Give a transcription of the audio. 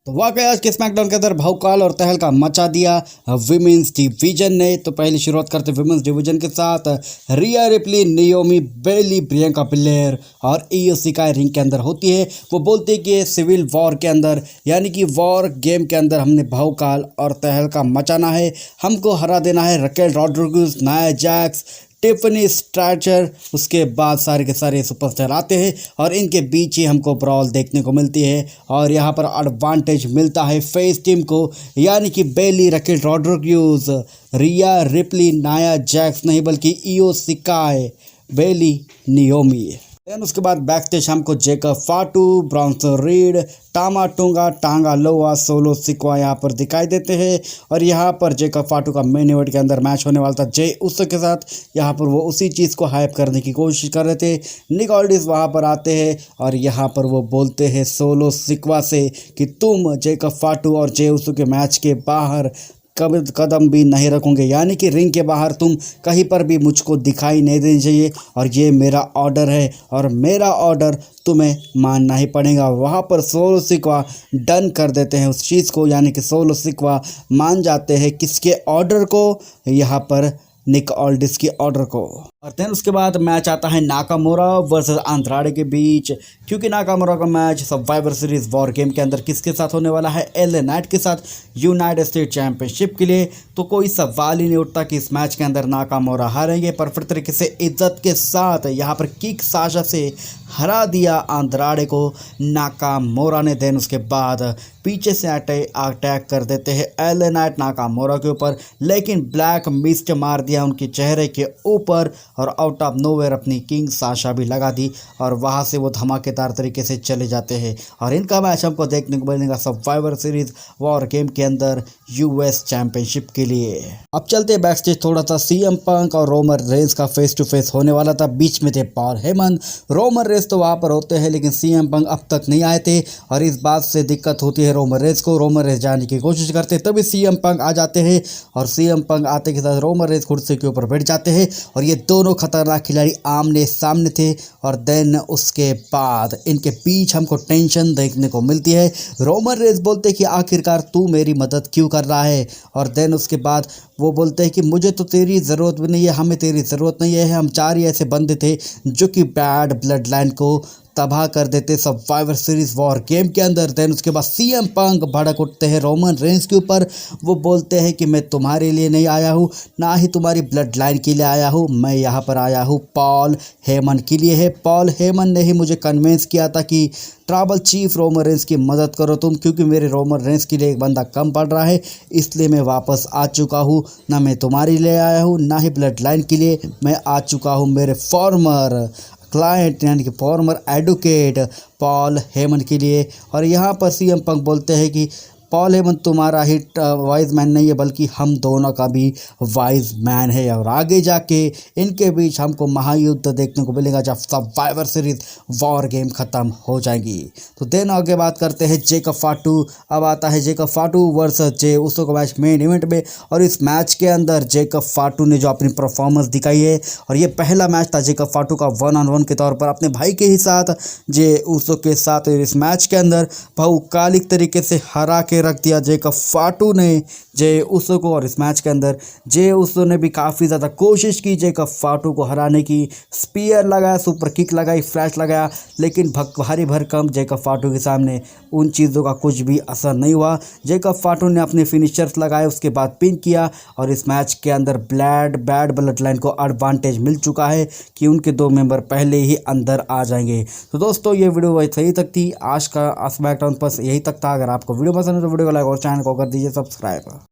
तो वाकई आज के स्मैकडाउन के अंदर भौकाल और तहलका मचा दिया विमेंस डिवीजन ने। तो पहले शुरुआत करते विमेंस डिवीजन के साथ रिया रिप्ली, नियोमी, बेली, प्रियंका बिलेर और ईयो सिकाई रिंग के अंदर होती है। वो बोलती है कि ये सिविल वॉर के अंदर यानी कि वॉर गेम के अंदर हमने भौकाल और तहलका मचाना है, हमको हरा देना है। Raquel Rodriguez, Nia Jax, Tiffany stretcher, उसके बाद सारे के सारे सुपरस्टार आते हैं और इनके बीच ही हमको ब्रॉल देखने को मिलती है। और यहाँ पर एडवांटेज मिलता है फेस टीम को, यानी कि Bayley, Raquel Rodriguez, Rhea Ripley, Nia Jax नहीं बल्कि Iyo Sky, Bayley, Naomi. Then उसके बाद बैक स्टेज हमको Jacob Fatu, Bronson Reed, Tama Tonga, Tanga Loa, solo सिक्वा यहाँ पर दिखाई देते हैं। और यहाँ पर जेकब फाटू का मेन इवेंट के अंदर मैच होने वाला था जे उसो के साथ। यहाँ पर वो उसी चीज़ को हाइप करने की कोशिश कर रहे थे। निक ऑल्डिस वहाँ पर आते हैं और यहाँ पर वो बोलते हैं सोलो सिक्वा से कि तुम जेकब फाटू और जे उसो के मैच के बाहर कदम भी नहीं रखोगे, यानी कि रिंग के बाहर तुम कहीं पर भी मुझको दिखाई नहीं देनी चाहिए। और ये मेरा ऑर्डर है और मेरा ऑर्डर तुम्हें मानना ही पड़ेगा। वहाँ पर सोलो सिक्वा डन कर देते हैं उस चीज़ को, यानी कि सोलो सिक्वा मान जाते हैं किसके ऑर्डर को, यहाँ पर निक ऑल्डिस की ऑर्डर को। और देन उसके बाद मैच आता है नाकामोरा वर्सेस अंद्राडे के बीच, क्योंकि नाकामोरा का match survivor series war game के अंदर किसके साथ होने वाला है, एलए नाइट के साथ, यूनाइटेड स्टेट चैंपियनशिप के लिए। तो कोई सवाल ही नहीं उठता कि इस मैच के अंदर नाकामोरा हारेंगे। परफेक्ट तरीके से इज्जत के साथ यहाँ पर किक साशा से हरा दिया अंद्राडे को नाकामोरा ने। देन उसके बाद पीछे से अटैक कर देते हैं एलए नाइट नाकामोरा के ऊपर, लेकिन ब्लैक मिस्ट मार दिया उनके चेहरे के ऊपर और आउट ऑफ नोवेयर अपनी किंग साशा भी लगा दी और वहां से वो धमाकेदार तरीके से चले जाते हैं। और इनका मैच हमको देखने को मिलेगा सर्वाइवर सीरीज वॉर गेम के अंदर यूएस चैंपियनशिप के लिए। अब चलते बैक स्टेज, थोड़ा सा सीएम पंक और रोमन रेंस का फेस टू फेस होने वाला था। बीच में थे पॉल हेमन, रोमन रेंस तो वहां पर होते हैं लेकिन सीएम पंक अब तक नहीं आए थे और इस बात से दिक्कत होती है रोमन रेंस को। रोमन रेंस जाने की कोशिश करते तभी सीएम पंक आ जाते हैं और सीएम पंक आते के साथ रोमन रेंस कुर्सी के ऊपर बैठ जाते हैं और ये दोनों खतरनाक खिलाड़ी आमने सामने थे। और देन उसके बाद इनके बीच हमको टेंशन देखने को मिलती है। रोमन रेंस बोलते कि आखिरकार तू मेरी मदद क्यों कर रहा है, और देन उसके बाद वो बोलते हैं कि मुझे तो तेरी ज़रूरत भी नहीं है, हमें तेरी ज़रूरत नहीं है। हम 4 ही ऐसे बंदे थे जो कि बैड ब्लड लाइन को तबाह कर देते सर्वाइवर सीरीज वॉर गेम के अंदर। देन उसके बाद सीएम पंक भड़क उठते हैं रोमन रेंस के ऊपर। वो बोलते हैं कि मैं तुम्हारे लिए नहीं आया हूँ, ना ही तुम्हारी ब्लड लाइन के लिए आया हूँ, मैं यहाँ पर आया हूँ पॉल हेमन के लिए है। पॉल हेमन ने ही मुझे कन्विंस किया था कि ट्राइबल चीफ रोमन रेंस की मदद करो तुम, क्योंकि मेरे रोमन रेंस के लिए एक बंदा कम पड़ रहा है, इसलिए मैं वापस आ चुका हूँ। ना मैं तुम्हारे लिए आया हूँ ना ही ब्लड लाइन के लिए, मैं आ चुका हूँ मेरे फॉर्मर क्लाइंट यानी कि फॉर्मर एडवोकेट पॉल हेमन के लिए। और यहाँ पर सीएम पंक बोलते हैं कि पॉल हेमन तुम्हारा ही वाइज मैन नहीं है बल्कि हम दोनों का भी वाइज मैन है। और आगे जाके इनके बीच हमको महायुद्ध देखने को मिलेगा जब सर्वाइवर सीरीज वॉर गेम ख़त्म हो जाएगी। तो देन आगे बात करते हैं जेकब फाटू। अब आता है जेकब फाटू वर्सेस जे उसो का मैच मेन इवेंट में। और इस मैच के अंदर जेकब फाटू ने जो अपनी परफॉर्मेंस दिखाई है, और ये पहला मैच था जेकब फाटू का 1-on-1 के तौर पर अपने भाई के ही साथ जे उसो के साथ। इस मैच के अंदर बहुकालिक तरीके से हरा के रख दिया जेकब फाटू ने जे उसो को। और इस मैच के अंदर जे उसो ने भी काफ़ी ज़्यादा कोशिश की जेकब फाटू को हराने की, स्पीयर लगाया, सुपर किक लगाई, फ्लैश लगाया, लेकिन भारी भरकम जेकब फाटू के सामने उन चीज़ों का कुछ भी असर नहीं हुआ। जेकब फाटू ने अपने फिनिशर्स लगाए, उसके बाद पिन किया और इस मैच के अंदर बैड ब्लड लाइन को एडवांटेज मिल चुका है कि उनके 2 मेंबर पहले ही अंदर आ जाएंगे। तो दोस्तों ये वीडियो वही सही तक थी, आज का स्मैकडाउन बस यही तक था। अगर आपको वीडियो पसंद है तो वीडियो को लाइक और चैनल को कर दीजिए सब्सक्राइब।